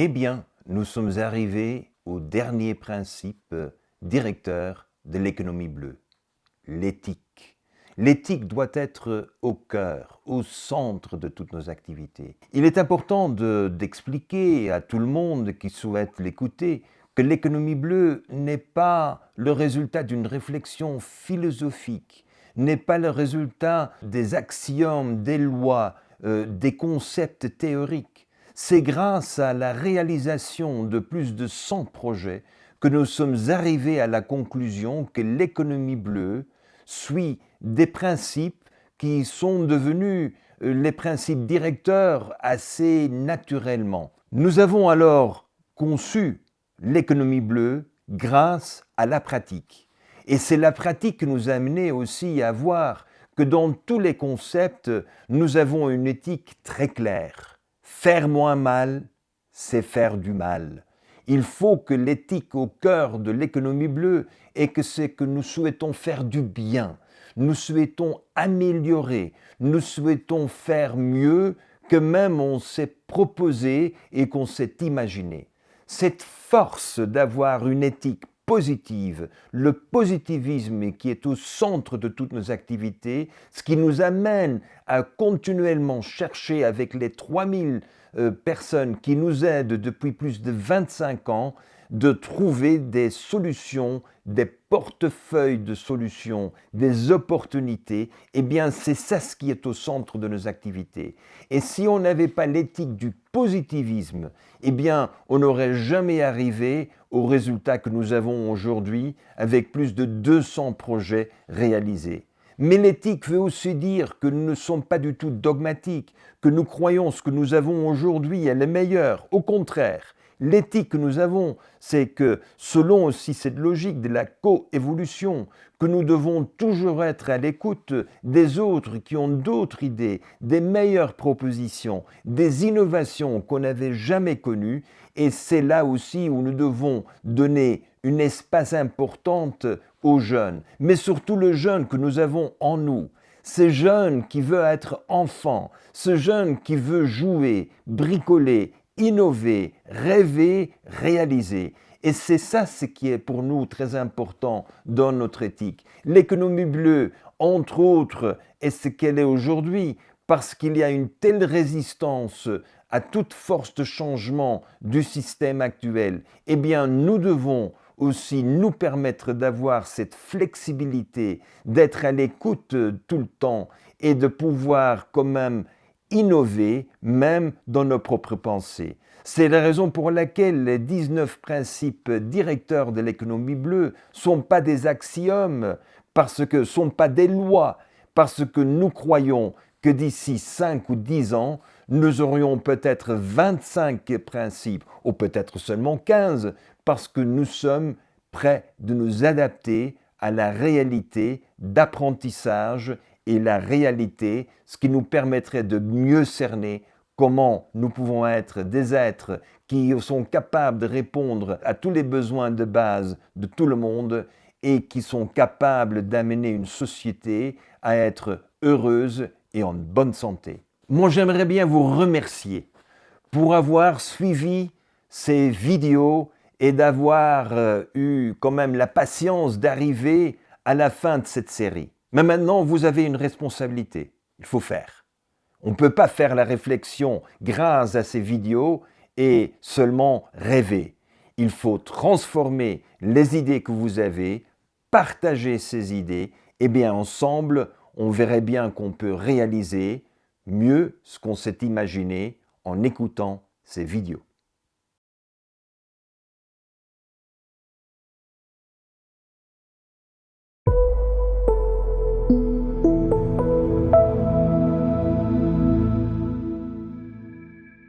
Eh bien, nous sommes arrivés au dernier principe directeur de l'économie bleue, l'éthique. L'éthique doit être au cœur, au centre de toutes nos activités. Il est important d'expliquer à tout le monde qui souhaite l'écouter que l'économie bleue n'est pas le résultat d'une réflexion philosophique, n'est pas le résultat des axiomes, des lois, des concepts théoriques. C'est grâce à la réalisation de plus de 100 projets que nous sommes arrivés à la conclusion que l'économie bleue suit des principes qui sont devenus les principes directeurs assez naturellement. Nous avons alors conçu l'économie bleue grâce à la pratique. Et c'est la pratique qui nous a amené aussi à voir que dans tous les concepts, nous avons une éthique très claire. Faire moins mal, c'est faire du mal. Il faut que l'éthique au cœur de l'économie bleue est que c'est que nous souhaitons faire du bien, nous souhaitons améliorer, nous souhaitons faire mieux que même on s'est proposé et qu'on s'est imaginé. Cette force d'avoir une éthique positive, le positivisme qui est au centre de toutes nos activités, ce qui nous amène à continuellement chercher avec les 3000 personnes qui nous aident depuis plus de 25 ans, de trouver des solutions, des portefeuilles de solutions, des opportunités, eh bien c'est ça ce qui est au centre de nos activités. Et si on n'avait pas l'éthique du positivisme, eh bien on n'aurait jamais arrivé au résultat que nous avons aujourd'hui avec plus de 200 projets réalisés. Mais l'éthique veut aussi dire que nous ne sommes pas du tout dogmatiques, que nous croyons ce que nous avons aujourd'hui est le meilleur. Au contraire, l'éthique que nous avons, c'est que selon aussi cette logique de la coévolution, que nous devons toujours être à l'écoute des autres qui ont d'autres idées, des meilleures propositions, des innovations qu'on n'avait jamais connues. Et c'est là aussi où nous devons donner une espace importante aux jeunes, mais surtout le jeune que nous avons en nous. Ce jeune qui veut être enfant, ce jeune qui veut jouer, bricoler, innover, rêver, réaliser. Et c'est ça ce qui est pour nous très important dans notre éthique. L'économie bleue, entre autres, est ce qu'elle est aujourd'hui parce qu'il y a une telle résistance à toute force de changement du système actuel. Eh bien, nous devons aussi nous permettre d'avoir cette flexibilité, d'être à l'écoute tout le temps et de pouvoir quand même innover même dans nos propres pensées. C'est la raison pour laquelle les 19 principes directeurs de l'économie bleue ne sont pas des axiomes, parce que ne sont pas des lois, parce que nous croyons que d'ici 5 ou 10 ans, nous aurions peut-être 25 principes, ou peut-être seulement 15, parce que nous sommes prêts de nous adapter à la réalité d'apprentissage et la réalité, ce qui nous permettrait de mieux cerner comment nous pouvons être des êtres qui sont capables de répondre à tous les besoins de base de tout le monde et qui sont capables d'amener une société à être heureuse et en bonne santé. Moi, j'aimerais bien vous remercier pour avoir suivi ces vidéos et d'avoir eu quand même la patience d'arriver à la fin de cette série. Mais maintenant, vous avez une responsabilité. Il faut faire. On ne peut pas faire la réflexion grâce à ces vidéos et seulement rêver. Il faut transformer les idées que vous avez, partager ces idées, et bien ensemble, on verrait bien qu'on peut réaliser mieux ce qu'on s'est imaginé en écoutant ces vidéos.